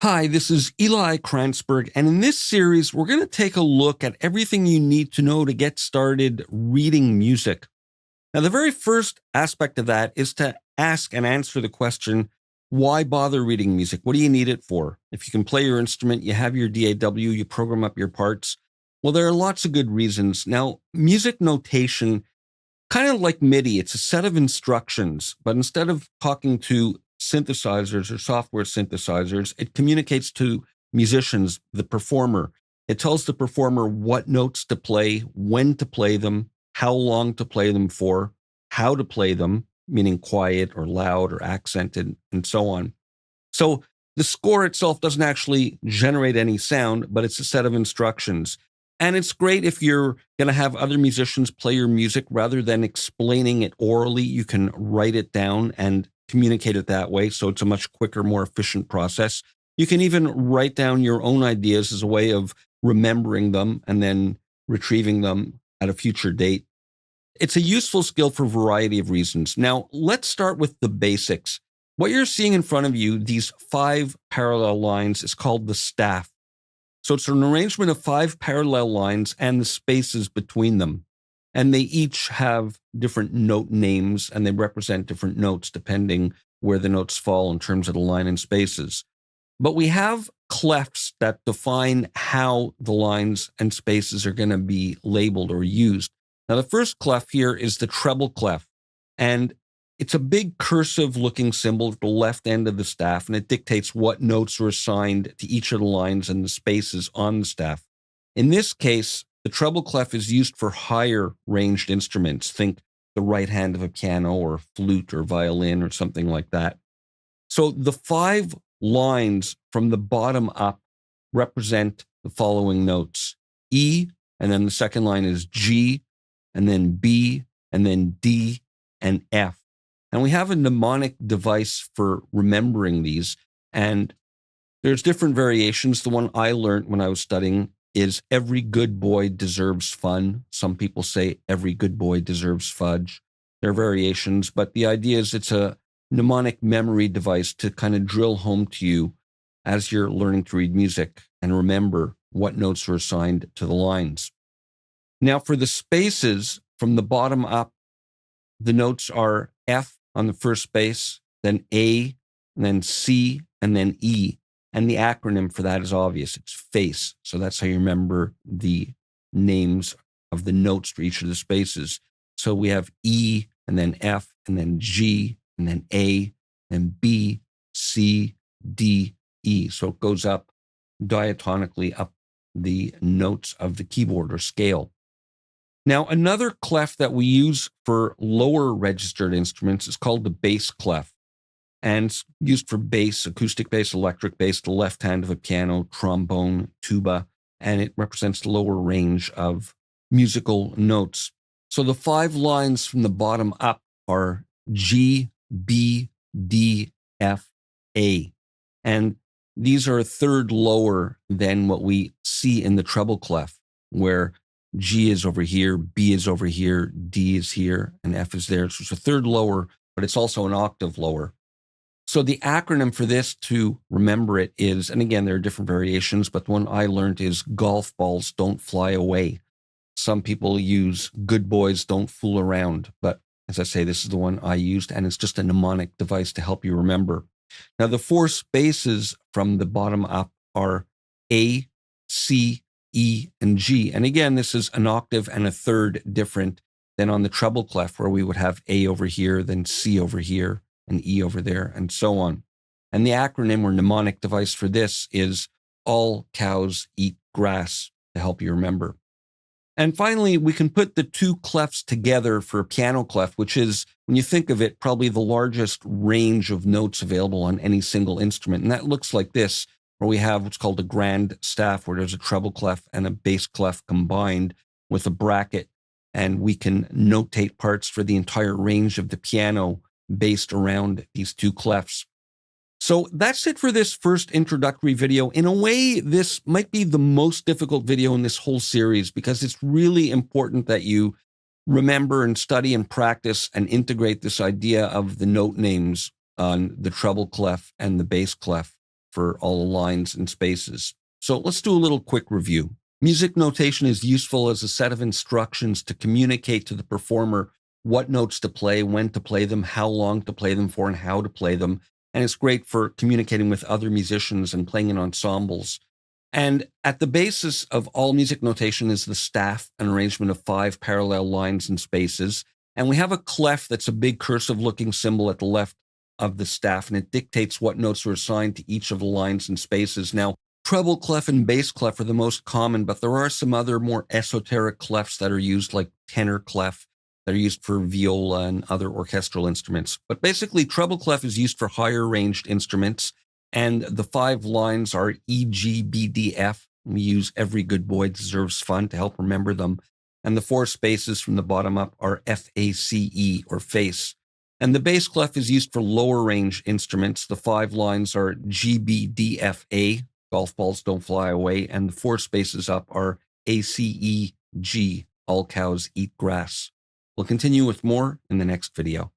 Hi, this is Eli Kranzberg, and in this series, we're going to take a look at everything you need to know to get started reading music. Now, the very first aspect of that is to ask and answer the question, why bother reading music? What do you need it for? If you can play your instrument, you have your DAW, you program up your parts. Well, there are lots of good reasons. Now, music notation, kind of like MIDI, it's a set of instructions, but instead of talking to synthesizers or software synthesizers, it communicates to musicians, the performer. It tells the performer what notes to play, when to play them, how long to play them for, how to play them, meaning quiet or loud or accented, and so on. So the score itself doesn't actually generate any sound, but it's a set of instructions. And it's great if you're going to have other musicians play your music rather than explaining it orally. You can write it down and communicate it that way. So it's a much quicker, more efficient process. You can even write down your own ideas as a way of remembering them and then retrieving them at a future date. It's a useful skill for a variety of reasons. Now, let's start with the basics. What you're seeing in front of you, these 5 parallel lines, is called the staff. So it's an arrangement of 5 parallel lines and the spaces between them. And they each have different note names, and they represent different notes depending where the notes fall in terms of the line and spaces. But we have clefs that define how the lines and spaces are going to be labeled or used. Now, the first clef here is the treble clef, and it's a big cursive looking symbol at the left end of the staff, and it dictates what notes are assigned to each of the lines and the spaces on the staff. In this case, the treble clef is used for higher ranged instruments. Think the right hand of a piano or flute or violin or something like that. So the 5 lines from the bottom up represent the following notes: E, and then the second line is G, and then B, and then D, and F. And we have a mnemonic device for remembering these. And there's different variations. The one I learned when I was studying is every good boy deserves fun. Some people say every good boy deserves fudge. There are variations, but the idea is it's a mnemonic memory device to kind of drill home to you as you're learning to read music and remember what notes are assigned to the lines. Now, for the spaces from the bottom up, the notes are F on the first space, then A, and then C, and then E. And the acronym for that is obvious. It's FACE. So that's how you remember the names of the notes for each of the spaces. So we have E, and then F, and then G, and then A, and B, C, D, E. So it goes up diatonically up the notes of the keyboard or scale. Now, another clef that we use for lower registered instruments is called the bass clef, and it's used for bass, acoustic bass, electric bass, the left hand of a piano, trombone, tuba, and it represents the lower range of musical notes. So the 5 lines from the bottom up are G, B, D, F, A, and these are a third lower than what we see in the treble clef, where G is over here, B is over here, D is here, and F is there. So it's a third lower, but it's also an octave lower. So the acronym for this, to remember it, is, and again, there are different variations, but the one I learned is golf balls don't fly away. Some people use good boys don't fool around, but as I say, this is the one I used, and it's just a mnemonic device to help you remember. Now, the 4 spaces from the bottom up are A, C, E, and G. And again, this is an octave and a third different than on the treble clef, where we would have A over here, then C over here, and E over there, and so on. And the acronym or mnemonic device for this is all cows eat grass, to help you remember. And finally, we can put the 2 clefs together for a piano clef, which is, when you think of it, probably the largest range of notes available on any single instrument. And that looks like this, where we have what's called a grand staff, where there's a treble clef and a bass clef combined with a bracket. And we can notate parts for the entire range of the piano based around these 2 clefs. So that's it for this first introductory video. In a way, this might be the most difficult video in this whole series, because it's really important that you remember and study and practice and integrate this idea of the note names on the treble clef and the bass clef for all the lines and spaces. So let's do a little quick review. Music notation is useful as a set of instructions to communicate to the performer what notes to play, when to play them, how long to play them for, and how to play them. And it's great for communicating with other musicians and playing in ensembles. And at the basis of all music notation is the staff, an arrangement of 5 parallel lines and spaces. And we have a clef that's a big cursive-looking symbol at the left of the staff, and it dictates what notes are assigned to each of the lines and spaces. Now, treble clef and bass clef are the most common, but there are some other more esoteric clefs that are used, like tenor clef, that are used for viola and other orchestral instruments. But basically, treble clef is used for higher ranged instruments, and the 5 lines are E, G, B, D, F. We use Every Good Boy Deserves Fun to help remember them. And the 4 spaces from the bottom up are F, A, C, E, or face. And the bass clef is used for lower range instruments. The 5 lines are G, B, D, F, A. Golf balls don't fly away. And the 4 spaces up are A, C, E, G. All cows eat grass. We'll continue with more in the next video.